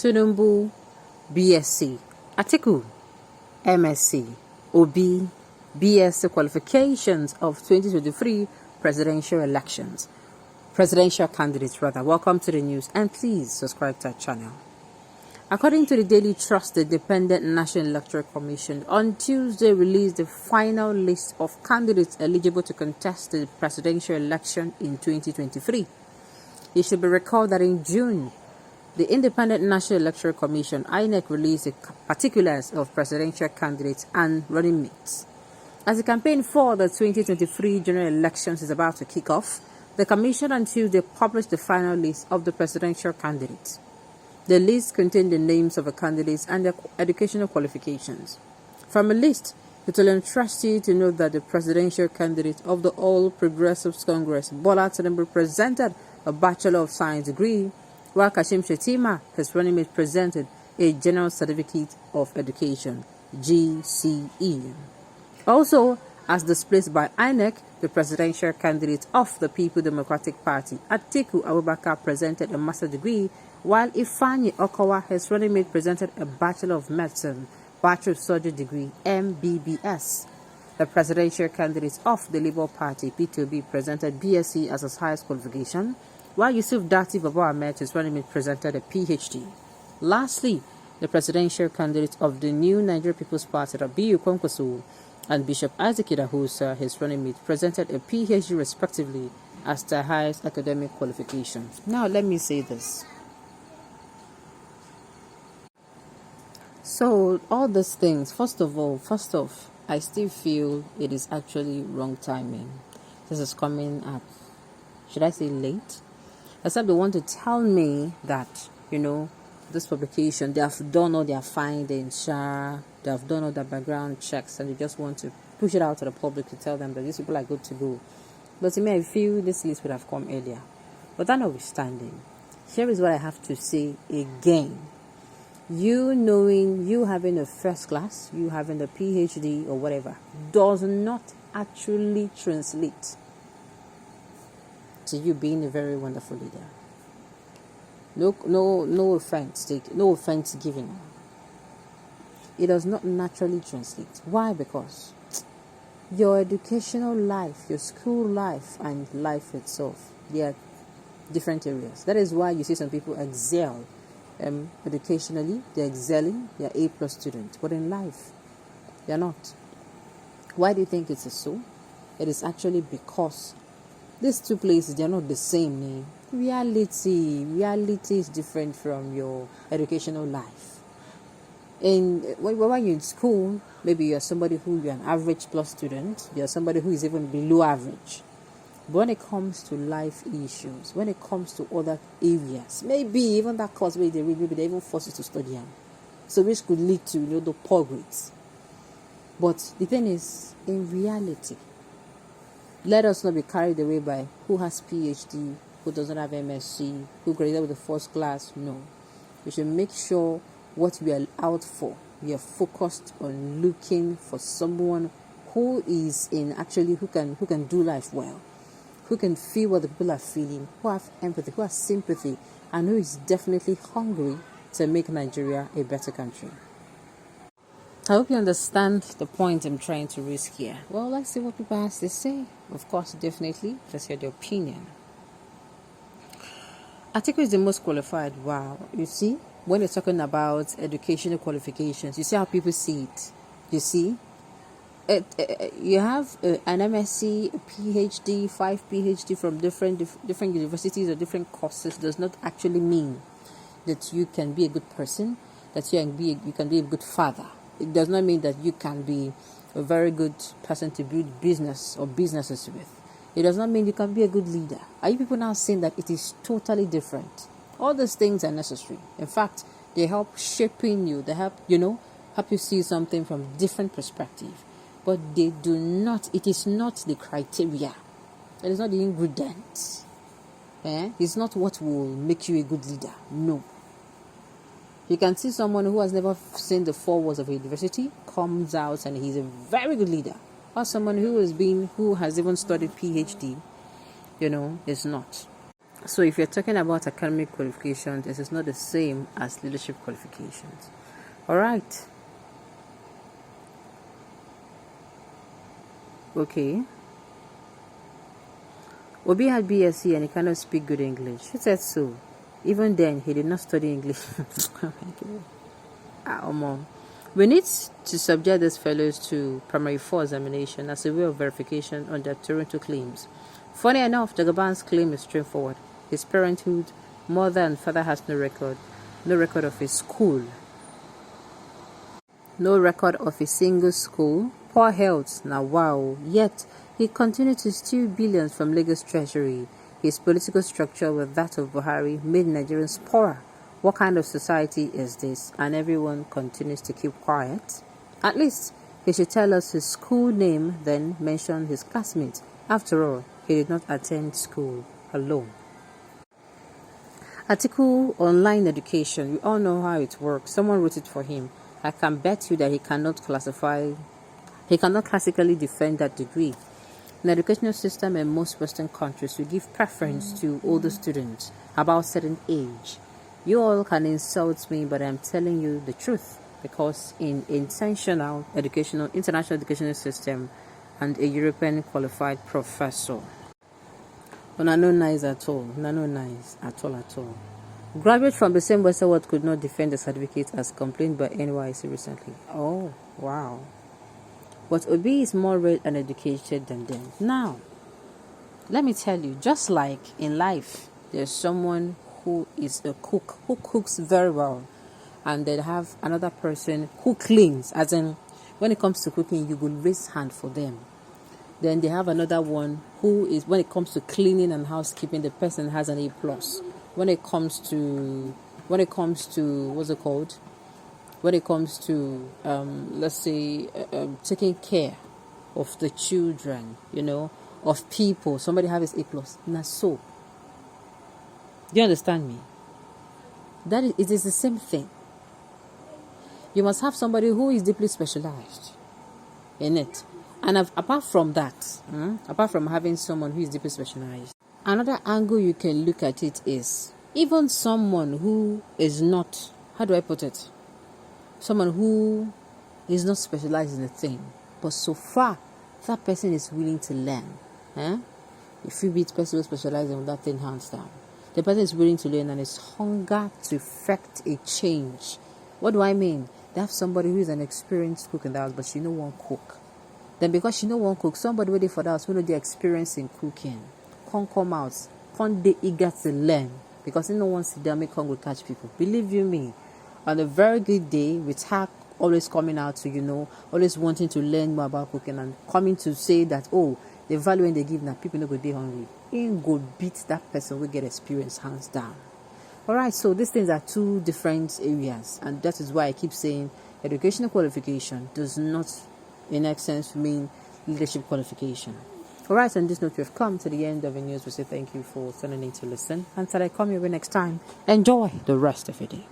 Tinubu, BSc, Atiku, MSc, Obi, BSc qualifications of 2023 presidential candidates rather. Welcome to the news and please subscribe to our channel. According to the Daily Trust, the Independent National Electoral Commission on Tuesday released the final list of candidates eligible to contest the presidential election in 2023. It should be recalled that in June, the Independent National Electoral Commission, INEC, released the particulars of presidential candidates and running mates. As the campaign for the 2023 general elections is about to kick off, the Commission on Tuesday published the final list of the presidential candidates. The list contained the names of the candidates and their educational qualifications. From a list, it will interest you to know that the presidential candidate of the All Progressives Congress, Bola Tinubu, presented a Bachelor of Science degree, while Kashim Shettima, his running mate, presented a General Certificate of Education, GCE. Also, as displayed by INEC, the presidential candidate of the People Democratic Party, Atiku Abubakar, presented a master's degree, while Ifeanyi Okowa, his running mate, presented a Bachelor of Medicine, Bachelor of Surgery degree, MBBS. The presidential candidate of the Labour Party, P2B, presented BSc as his highest qualification, while Yusuf Dati Baba Ahmed, his running mate, presented a PhD. Lastly, the presidential candidate of the New Nigerian People's Party, Rabiu Kwankwaso, and Bishop Isaac Idahosa, his running mate, presented a PhD respectively as their highest academic qualifications. Now, let me say this. So, all these things, first off, I still feel it is actually wrong timing. This is coming up, should I say late? Except they want to tell me that, this publication, they have done all their findings, they have done all their background checks, and they just want to push it out to the public to tell them that these people are good to go. But to me, I feel this list would have come earlier. But that notwithstanding, here is what I have to say again. You knowing, you having a first class, you having a PhD or whatever, does not actually translate to you being a very wonderful leader. No offense given. It does not naturally translate. Why? Because your educational life, your school life, and life itself, they are different areas. That is why you see some people excel educationally, they're excelling, they're A+ students, but in life, they're not. Why do you think it's so? It is actually because these two places, they're not the same. Reality is different from your educational life. And when you're in school, maybe you're somebody you're an average plus student, you're somebody who is even below average. But when it comes to life issues, when it comes to other areas, maybe even that course where they even force you to study them. So which could lead to the poor grades. But the thing is, in reality, let us not be carried away by who has PhD, who doesn't have MSc, who graduated with the first class. No. We should make sure what we are out for, we are focused on looking for someone who is who can do life well, who can feel what the people are feeling, who have empathy, who has sympathy, and who is definitely hungry to make Nigeria a better country. I hope you understand the point I'm trying to raise here. Well, let's see what people have to say. Of course, definitely, let's hear their opinion. Atiku is the most qualified. Wow. You see, when you're talking about educational qualifications, you see how people see it. You see, you have an MSc, a PhD, 5 PhD from different universities or different courses does not actually mean that you can be a good person, that you can be a good father. It does not mean that you can be a very good person to build business or businesses with. It does not mean you can be a good leader. Are you people now saying that it is totally different? All those things are necessary. In fact, they help shaping you. They help, help you see something from different perspective. But they do not, it is not the criteria. It is not the ingredients. It's not what will make you a good leader. No. You can see someone who has never seen the four walls of a university comes out and he's a very good leader. Or someone who has even studied PhD, is not. So if you're talking about academic qualifications, it is not the same as leadership qualifications. All right. Okay. Obi had BSc and he cannot speak good English. Who said so? Even then, he did not study English. We need to subject these fellows to primary 4 examination as a way of verification on their Toronto claims. Funny enough, Jagaban's claim is straightforward. His parenthood, mother and father has no record of his school. No record of a single school. Poor health, now wow. Yet, he continued to steal billions from Lagos Treasury. His political structure with that of Buhari made Nigerians poorer. What kind of society is this? And everyone continues to keep quiet. At least, he should tell us his school name, then mention his classmates. After all, he did not attend school alone. Atiku online education. We all know how it works. Someone wrote it for him. I can bet you that he cannot classically defend that degree. The educational system in most Western countries will give preference to older students about a certain age. You all can insult me, but I'm telling you the truth, because in international educational system and a European qualified professor. No nice at all. No nice at all. Graduate from the same Western world could not defend the certificate as complained by NYC recently. Oh, wow. But Obi is more read and educated than them. Now, let me tell you, just like in life, there's someone who is a cook, who cooks very well, and they have another person who cleans, as in, when it comes to cooking, you will raise hand for them. Then they have another one who is, when it comes to cleaning and housekeeping, the person has an A+. When it comes to what's it called? When it comes to let's say taking care of the children, of people, somebody has A+. Now so, do you understand me? It is the same thing. You must have somebody who is deeply specialized in it. And apart from that, apart from having someone who is deeply specialized, another angle you can look at it is even someone who is not, how do I put it? Someone who is not specialized in a thing, but so far that person is willing to learn. If you beat person who specializes in that thing, hands down. The person is willing to learn and is hunger to effect a change. What do I mean? They have somebody who is an experienced cook in the house, but she no one cook. Then because she no one cook, somebody waiting for the house who know the experience in cooking can't come out, can't they eager to learn, because no one sit down make hunger catch people. Believe you me, on a very good day, with her always coming out to always wanting to learn more about cooking and coming to say that the value when they give now people no go dey hungry, ain't go beat that person will get experience hands down. Alright, so these things are two different areas, and that is why I keep saying educational qualification does not in essence mean leadership qualification. Alright, on this note, we have come to the end of the news. We say thank you for tuning in to listen. Until I come your way next time, enjoy the rest of your day.